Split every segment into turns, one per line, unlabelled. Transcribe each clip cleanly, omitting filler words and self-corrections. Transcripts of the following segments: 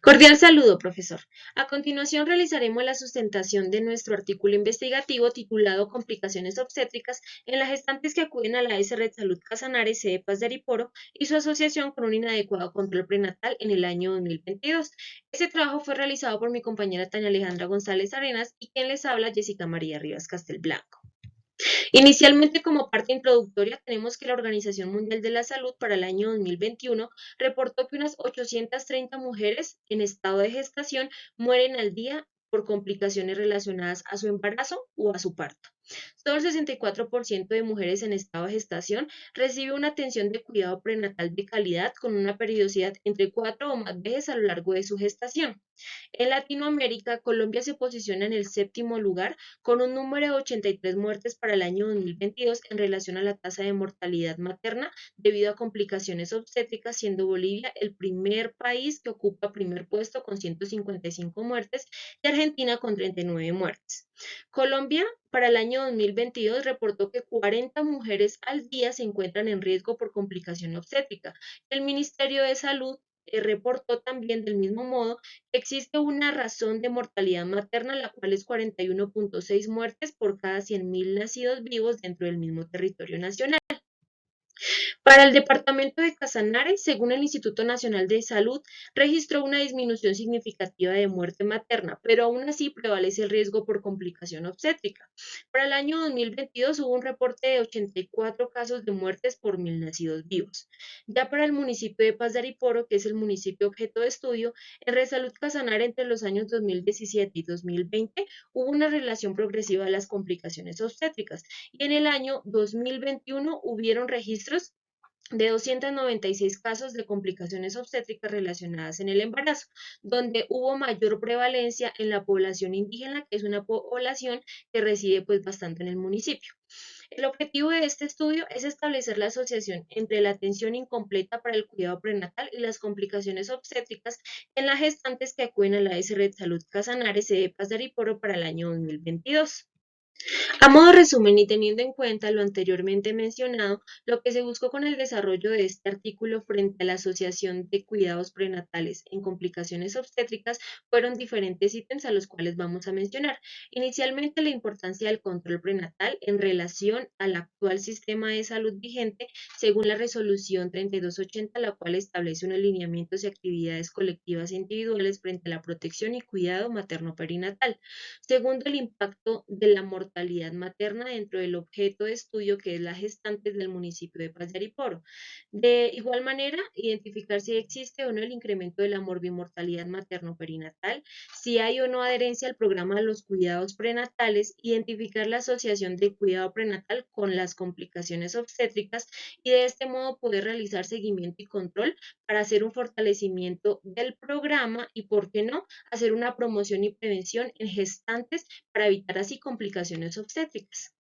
Cordial saludo, profesor. A continuación realizaremos la sustentación de nuestro artículo investigativo titulado Complicaciones obstétricas en las gestantes que acuden a la S. Red Salud Casanare, sede Paz de Ariporo, y su asociación con un inadecuado control prenatal en el año 2022. Este trabajo fue realizado por mi compañera Tania Alejandra González Arenas y quien les habla, Jessica María Rivas Castelblanco. Inicialmente, como parte introductoria, tenemos que la Organización Mundial de la Salud para el año 2021 reportó que unas 830 mujeres en estado de gestación mueren al día por complicaciones relacionadas a su embarazo o a su parto. Solo el 64% de mujeres en estado de gestación recibe una atención de cuidado prenatal de calidad con una periodicidad entre 4 o más veces a lo largo de su gestación. En Latinoamérica, Colombia se posiciona en el séptimo lugar con un número de 83 muertes para el año 2022 en relación a la tasa de mortalidad materna debido a complicaciones obstétricas, siendo Bolivia el primer país que ocupa primer puesto con 155 muertes y Argentina con 39 muertes. Colombia para el año 2022 reportó que 40 mujeres al día se encuentran en riesgo por complicación obstétrica. El Ministerio de Salud reportó también del mismo modo que existe una razón de mortalidad materna, la cual es 41.6 muertes por cada 100.000 nacidos vivos dentro del mismo territorio nacional. Para el departamento de Casanare, según el Instituto Nacional de Salud, registró una disminución significativa de muerte materna, pero aún así prevalece el riesgo por complicación obstétrica. Para el año 2022 hubo un reporte de 84 casos de muertes por 1.000 nacidos vivos. Ya para el municipio de Paz de Ariporo, que es el municipio objeto de estudio, en Resalud Casanare entre los años 2017 y 2020 hubo una relación progresiva de las complicaciones obstétricas y en el año 2021 hubieron registros de 296 casos de complicaciones obstétricas relacionadas en el embarazo, donde hubo mayor prevalencia en la población indígena, que es una población que reside pues bastante en el municipio. El objetivo de este estudio es establecer la asociación entre la atención incompleta para el cuidado prenatal y las complicaciones obstétricas en las gestantes que acuden a la S. Red Salud Casanare, sede Paz de Ariporo para el año 2022. A modo resumen y teniendo en cuenta lo anteriormente mencionado, lo que se buscó con el desarrollo de este artículo frente a la Asociación de Cuidados Prenatales en Complicaciones Obstétricas fueron diferentes ítems a los cuales vamos a mencionar. Inicialmente, la importancia del control prenatal en relación al actual sistema de salud vigente según la resolución 3280, la cual establece unos lineamientos y actividades colectivas e individuales frente a la protección y cuidado materno-perinatal. Segundo, el impacto de la mortalidad materna dentro del objeto de estudio que es la gestante del municipio de Paz de Ariporo. De igual manera, identificar si existe o no el incremento de la morbimortalidad materno-perinatal, si hay o no adherencia al programa de los cuidados prenatales, identificar la asociación de cuidado prenatal con las complicaciones obstétricas y de este modo poder realizar seguimiento y control para hacer un fortalecimiento del programa y, ¿por qué no?, hacer una promoción y prevención en gestantes para evitar así complicaciones obstétricas.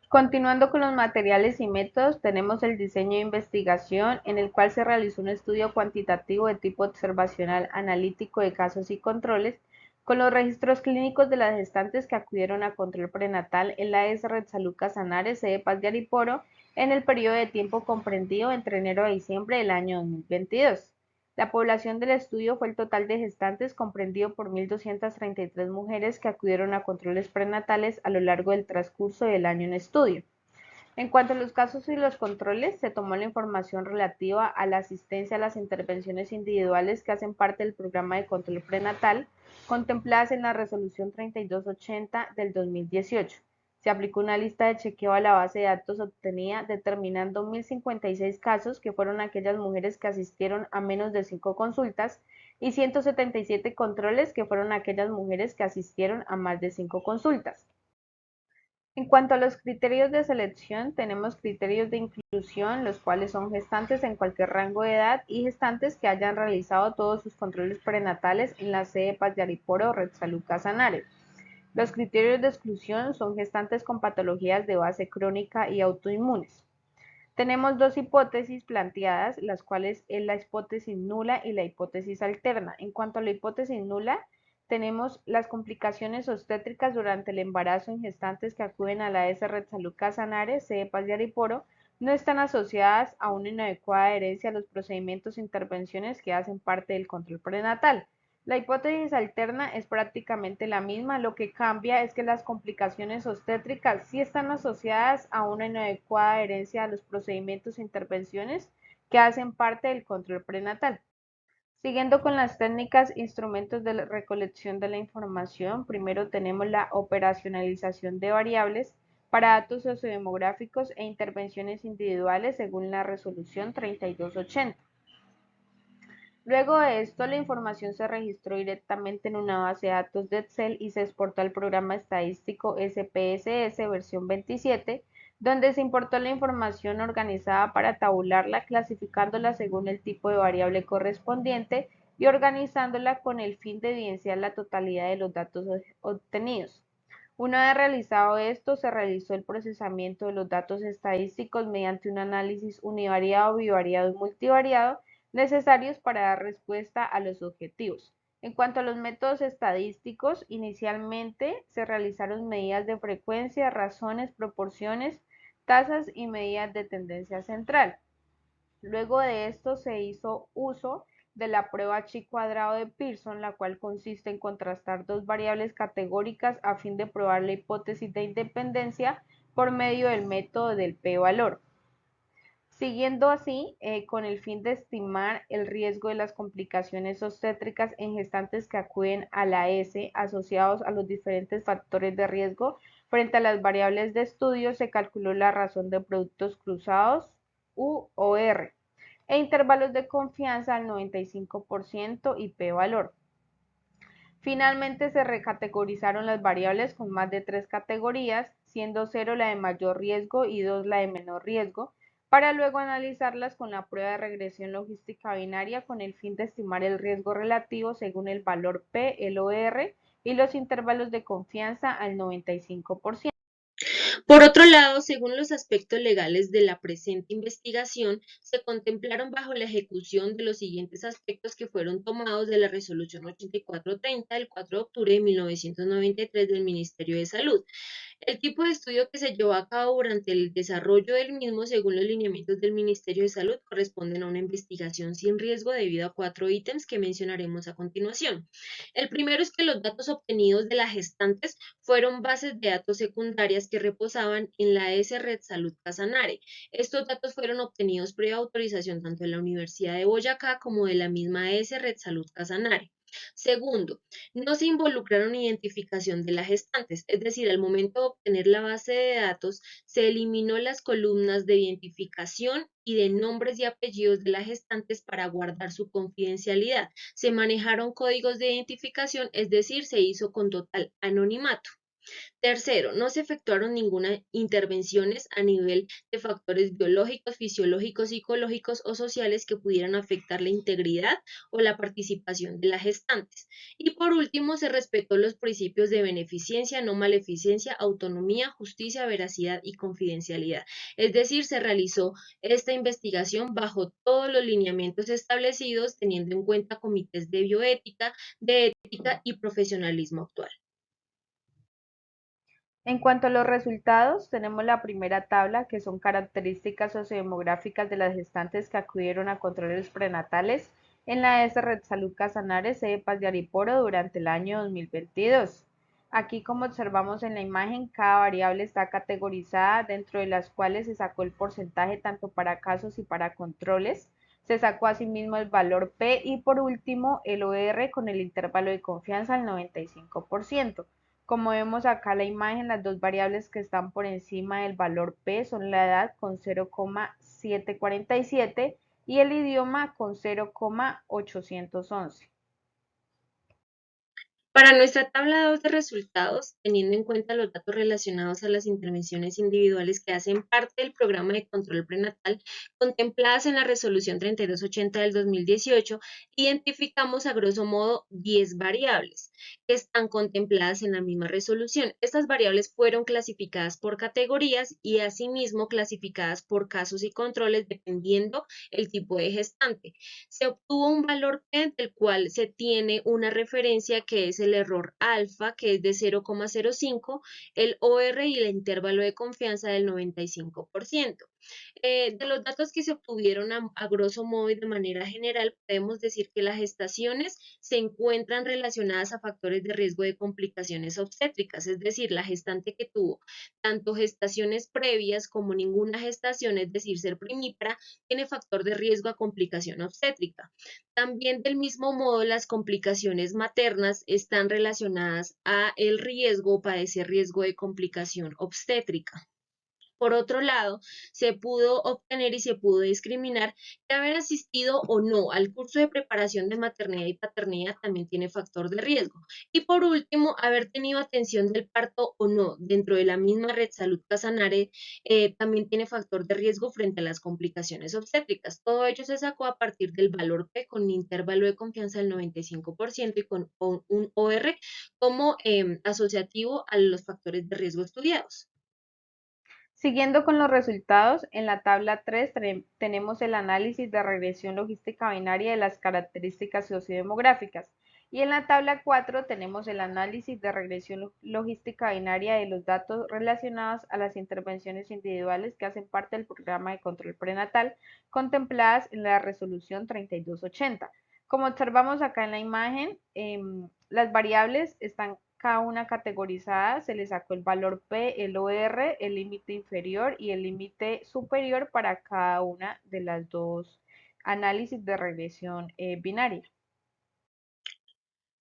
Continuando con los materiales y métodos, tenemos el diseño de investigación en el cual se realizó un estudio cuantitativo de tipo observacional analítico de casos y controles con los registros clínicos de las gestantes que acudieron a control prenatal en la S. Red Salud Casanare, sede Paz de Ariporo, en el periodo de tiempo comprendido entre enero a diciembre del año 2022. La población del estudio fue el total de gestantes comprendido por 1.233 mujeres que acudieron a controles prenatales a lo largo del transcurso del año en estudio. En cuanto a los casos y los controles, se tomó la información relativa a la asistencia a las intervenciones individuales que hacen parte del programa de control prenatal contempladas en la resolución 3280 del 2018. Se aplicó una lista de chequeo a la base de datos obtenida, determinando 1.056 casos, que fueron aquellas mujeres que asistieron a menos de 5 consultas, y 177 controles, que fueron aquellas mujeres que asistieron a más de 5 consultas. En cuanto a los criterios de selección, tenemos criterios de inclusión, los cuales son gestantes en cualquier rango de edad y gestantes que hayan realizado todos sus controles prenatales en la sede Paz de Ariporo o Red Salud Casanare. Los criterios de exclusión son gestantes con patologías de base crónica y autoinmunes. Tenemos dos hipótesis planteadas, las cuales es la hipótesis nula y la hipótesis alterna. En cuanto a la hipótesis nula, tenemos las complicaciones obstétricas durante el embarazo en gestantes que acuden a la S. Red Salud Casanare, sede Paz de Ariporo, no están asociadas a una inadecuada adherencia a los procedimientos e intervenciones que hacen parte del control prenatal. La hipótesis alterna es prácticamente la misma, lo que cambia es que las complicaciones obstétricas sí están asociadas a una inadecuada adherencia a los procedimientos e intervenciones que hacen parte del control prenatal. Siguiendo con las técnicas, instrumentos de la recolección de la información, primero tenemos la operacionalización de variables para datos sociodemográficos e intervenciones individuales según la resolución 3280. Luego de esto, la información se registró directamente en una base de datos de Excel y se exportó al programa estadístico SPSS versión 27, donde se importó la información organizada para tabularla, clasificándola según el tipo de variable correspondiente y organizándola con el fin de evidenciar la totalidad de los datos obtenidos. Una vez realizado esto, se realizó el procesamiento de los datos estadísticos mediante un análisis univariado, bivariado y multivariado necesarios para dar respuesta a los objetivos. En cuanto a los métodos estadísticos, inicialmente se realizaron medidas de frecuencia, razones, proporciones, tasas y medidas de tendencia central. Luego de esto se hizo uso de la prueba chi cuadrado de Pearson, la cual consiste en contrastar dos variables categóricas a fin de probar la hipótesis de independencia por medio del método del p-valor. Siguiendo así, con el fin de estimar el riesgo de las complicaciones obstétricas en gestantes que acuden a la S asociados a los diferentes factores de riesgo frente a las variables de estudio, se calculó la razón de productos cruzados U o R e intervalos de confianza al 95% y p-valor. Finalmente se recategorizaron las variables con más de 3 categorías, siendo 0 la de mayor riesgo y 2 la de menor riesgo, para luego analizarlas con la prueba de regresión logística binaria con el fin de estimar el riesgo relativo según el valor P, el OR y los intervalos de confianza al 95%.
Por otro lado, según los aspectos legales de la presente investigación, se contemplaron bajo la ejecución de los siguientes aspectos que fueron tomados de la Resolución 8430 del 4 de octubre de 1993 del Ministerio de Salud. El tipo de estudio que se llevó a cabo durante el desarrollo del mismo, según los lineamientos del Ministerio de Salud, corresponden a una investigación sin riesgo debido a 4 ítems que mencionaremos a continuación. El primero es que los datos obtenidos de las gestantes fueron bases de datos secundarias que reposaban en la S Red Salud Casanare. Estos datos fueron obtenidos previa autorización tanto de la Universidad de Boyacá como de la misma S Red Salud Casanare. Segundo, no se involucraron identificación de las gestantes, es decir, al momento de obtener la base de datos, se eliminó las columnas de identificación y de nombres y apellidos de las gestantes para guardar su confidencialidad. Se manejaron códigos de identificación, es decir, se hizo con total anonimato. Tercero, no se efectuaron ninguna intervenciones a nivel de factores biológicos, fisiológicos, psicológicos o sociales que pudieran afectar la integridad o la participación de las gestantes. Y por último, se respetó los principios de beneficencia, no maleficencia, autonomía, justicia, veracidad y confidencialidad. Es decir, se realizó esta investigación bajo todos los lineamientos establecidos, teniendo en cuenta comités de bioética, de ética y profesionalismo actual.
En cuanto a los resultados, tenemos la primera tabla, que son características sociodemográficas de las gestantes que acudieron a controles prenatales en la S Red Salud Casanare, sede Paz de Ariporo, durante el año 2022. Aquí, como observamos en la imagen, cada variable está categorizada, dentro de las cuales se sacó el porcentaje tanto para casos y para controles. Se sacó asimismo el valor P y por último el OR con el intervalo de confianza al 95%. Como vemos acá en la imagen, las dos variables que están por encima del valor P son la edad con 0,747 y el idioma con 0,811.
Para nuestra tabla 2 de resultados, teniendo en cuenta los datos relacionados a las intervenciones individuales que hacen parte del programa de control prenatal contempladas en la resolución 3280 del 2018, identificamos a grosso modo 10 variables que están contempladas en la misma resolución. Estas variables fueron clasificadas por categorías y asimismo clasificadas por casos y controles dependiendo el tipo de gestante. Se obtuvo un valor P del cual se tiene una referencia que es el error alfa, que es de 0,05, el OR y el intervalo de confianza del 95%. De los datos que se obtuvieron a grosso modo y de manera general, podemos decir que las gestaciones se encuentran relacionadas a factores de riesgo de complicaciones obstétricas, es decir, la gestante que tuvo tanto gestaciones previas como ninguna gestación, es decir, ser primípara, tiene factor de riesgo a complicación obstétrica. También del mismo modo, las complicaciones maternas están relacionadas a el riesgo o padecer riesgo de complicación obstétrica. Por otro lado, se pudo obtener y se pudo discriminar que haber asistido o no al curso de preparación de maternidad y paternidad también tiene factor de riesgo. Y por último, haber tenido atención del parto o no dentro de la misma red Salud Casanare también tiene factor de riesgo frente a las complicaciones obstétricas. Todo ello se sacó a partir del valor P con un intervalo de confianza del 95% y con un OR como asociativo a los factores de riesgo estudiados.
Siguiendo con los resultados, en la tabla 3 tenemos el análisis de regresión logística binaria de las características sociodemográficas y en la tabla 4 tenemos el análisis de regresión logística binaria de los datos relacionados a las intervenciones individuales que hacen parte del programa de control prenatal contempladas en la resolución 3280. Como observamos acá en la imagen, las variables están cada una categorizada, se le sacó el valor P, el OR, el límite inferior y el límite superior para cada una de las dos análisis de regresión binaria.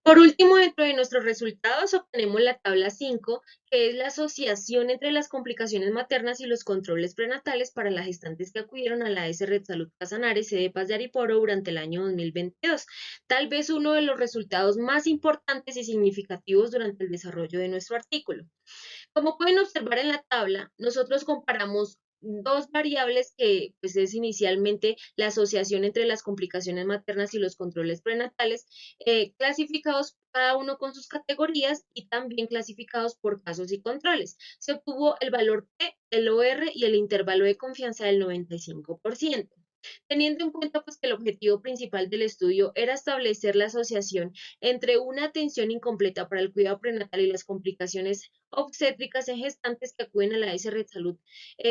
Por último, dentro de nuestros resultados obtenemos la tabla 5, que es la asociación entre las complicaciones maternas y los controles prenatales para las gestantes que acudieron a la AS Red Salud Casanare, sede Paz de Ariporo, durante el año 2022. Tal vez uno de los resultados más importantes y significativos durante el desarrollo de nuestro artículo. Como pueden observar en la tabla, nosotros comparamos dos variables que pues, es inicialmente la asociación entre las complicaciones maternas y los controles prenatales, clasificados cada uno con sus categorías y también clasificados por casos y controles. Se obtuvo el valor P, el OR y el intervalo de confianza del 95%. Teniendo en cuenta pues, que el objetivo principal del estudio era establecer la asociación entre una atención incompleta para el cuidado prenatal y las complicaciones obstétricas en gestantes que acuden a la S Red Salud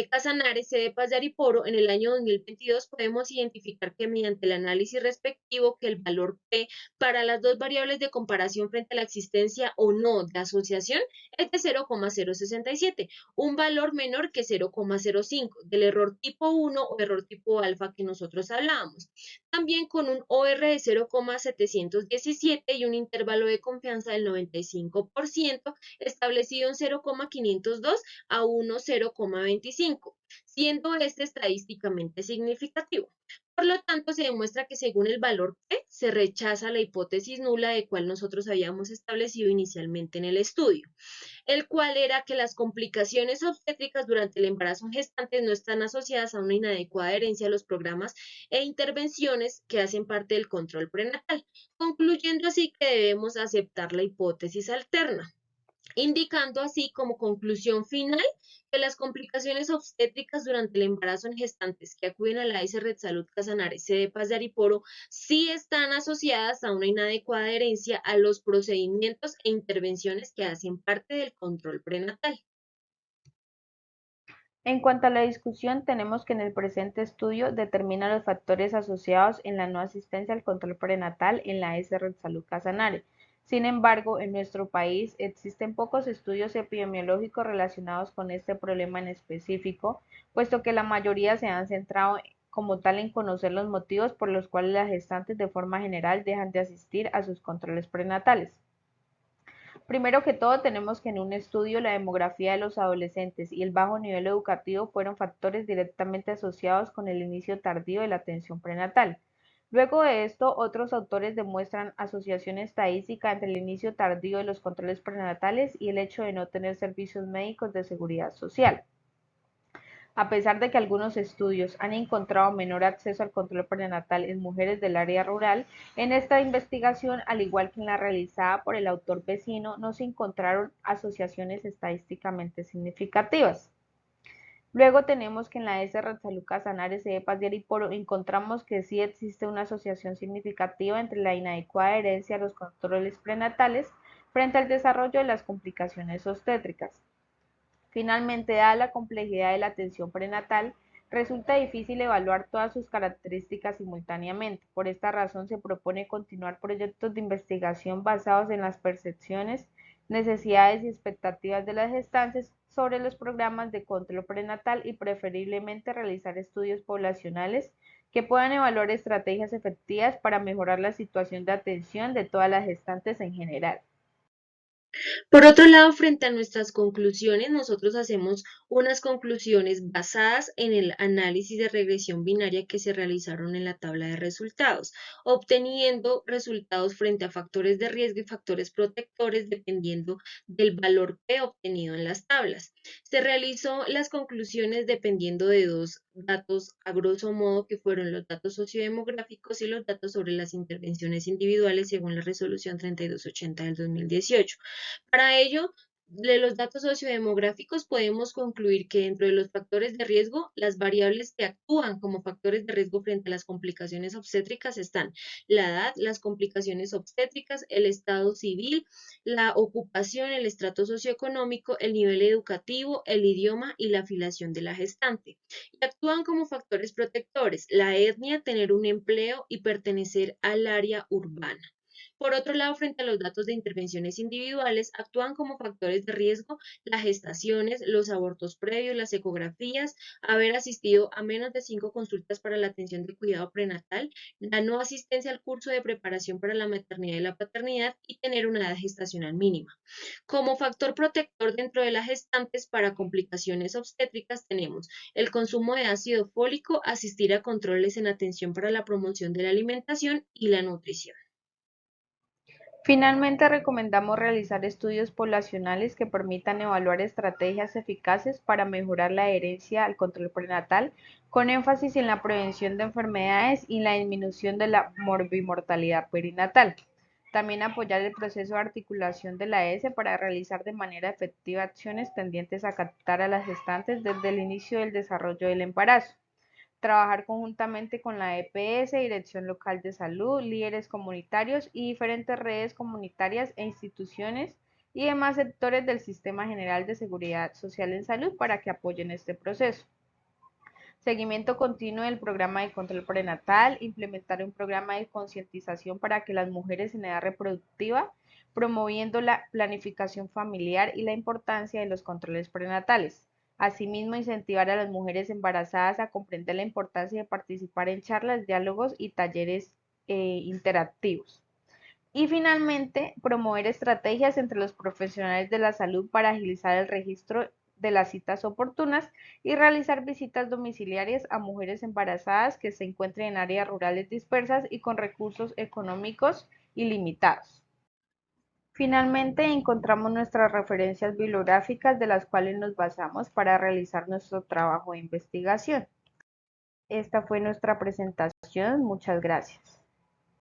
Casanare, sede Paz de Ariporo, en el año 2022 podemos identificar que mediante el análisis respectivo que el valor P para las dos variables de comparación frente a la existencia o no de asociación es de 0,067, un valor menor que 0,05 del error tipo 1 o error tipo alfa que nosotros hablábamos. También con un OR de 0,717 y un intervalo de confianza del 95% establecido en 0,502 a 1,0,25, siendo este estadísticamente significativo. Por lo tanto, se demuestra que según el valor P se rechaza la hipótesis nula de cual nosotros habíamos establecido inicialmente en el estudio, el cual era que las complicaciones obstétricas durante el embarazo en gestantes no están asociadas a una inadecuada adherencia a los programas e intervenciones que hacen parte del control prenatal, concluyendo así que debemos aceptar la hipótesis alterna, indicando así como conclusión final que las complicaciones obstétricas durante el embarazo en gestantes que acuden a la AS Red Salud Casanare, sede Paz de Ariporo, sí están asociadas a una inadecuada adherencia a los procedimientos e intervenciones que hacen parte del control prenatal.
En cuanto a la discusión, tenemos que en el presente estudio determina los factores asociados en la no asistencia al control prenatal en la S. Red Salud Casanare. Sin embargo, en nuestro país existen pocos estudios epidemiológicos relacionados con este problema en específico, puesto que la mayoría se han centrado como tal en conocer los motivos por los cuales las gestantes de forma general dejan de asistir a sus controles prenatales. Primero que todo, tenemos que en un estudio la demografía de los adolescentes y el bajo nivel educativo fueron factores directamente asociados con el inicio tardío de la atención prenatal. Luego de esto, otros autores demuestran asociación estadística entre el inicio tardío de los controles prenatales y el hecho de no tener servicios médicos de seguridad social. A pesar de que algunos estudios han encontrado menor acceso al control prenatal en mujeres del área rural, en esta investigación, al igual que en la realizada por el autor vecino, no se encontraron asociaciones estadísticamente significativas. Luego tenemos que en la S. Salud Casanare, sede Paz de Ariporo, encontramos que sí existe una asociación significativa entre la inadecuada adherencia a los controles prenatales frente al desarrollo de las complicaciones obstétricas. Finalmente, dada la complejidad de la atención prenatal, Resulta difícil evaluar todas sus características simultáneamente. Por esta razón se propone continuar proyectos de investigación basados en las percepciones, necesidades y expectativas de las gestantes sobre los programas de control prenatal y preferiblemente realizar estudios poblacionales que puedan evaluar estrategias efectivas para mejorar la situación de atención de todas las gestantes en general.
Por otro lado, frente a nuestras conclusiones, nosotros hacemos unas conclusiones basadas en el análisis de regresión binaria que se realizaron en la tabla de resultados, obteniendo resultados frente a factores de riesgo y factores protectores dependiendo del valor P obtenido en las tablas. Se realizó las conclusiones dependiendo de dos datos a grosso modo que fueron los datos sociodemográficos y los datos sobre las intervenciones individuales según la resolución 3280 del 2018. Para ello, de los datos sociodemográficos podemos concluir que dentro de los factores de riesgo, las variables que actúan como factores de riesgo frente a las complicaciones obstétricas están la edad, las complicaciones obstétricas, el estado civil, la ocupación, el estrato socioeconómico, el nivel educativo, el idioma y la afiliación de la gestante. Y actúan como factores protectores, la etnia, tener un empleo y pertenecer al área urbana. Por otro lado, frente a los datos de intervenciones individuales, actúan como factores de riesgo las gestaciones, los abortos previos, las ecografías, haber asistido a menos de 5 consultas para la atención de cuidado prenatal, la no asistencia al curso de preparación para la maternidad y la paternidad y tener una edad gestacional mínima. Como factor protector dentro de las gestantes para complicaciones obstétricas tenemos el consumo de ácido fólico, asistir a controles en atención para la promoción de la alimentación y la nutrición.
Finalmente, recomendamos realizar estudios poblacionales que permitan evaluar estrategias eficaces para mejorar la adherencia al control prenatal, con énfasis en la prevención de enfermedades y la disminución de la morbimortalidad perinatal. También apoyar el proceso de articulación de la ES para realizar de manera efectiva acciones tendientes a captar a las gestantes desde el inicio del desarrollo del embarazo. Trabajar conjuntamente con la EPS, Dirección Local de Salud, líderes comunitarios y diferentes redes comunitarias e instituciones y demás sectores del Sistema General de Seguridad Social en Salud para que apoyen este proceso. Seguimiento continuo del programa de control prenatal, implementar un programa de concientización para que las mujeres en edad reproductiva, promoviendo la planificación familiar y la importancia de los controles prenatales. Asimismo, incentivar a las mujeres embarazadas a comprender la importancia de participar en charlas, diálogos y talleres interactivos. Y finalmente, promover estrategias entre los profesionales de la salud para agilizar el registro de las citas oportunas y realizar visitas domiciliarias a mujeres embarazadas que se encuentren en áreas rurales dispersas y con recursos económicos ilimitados. Finalmente, encontramos nuestras referencias bibliográficas de las cuales nos basamos para realizar nuestro trabajo de investigación. Esta fue nuestra presentación. Muchas gracias.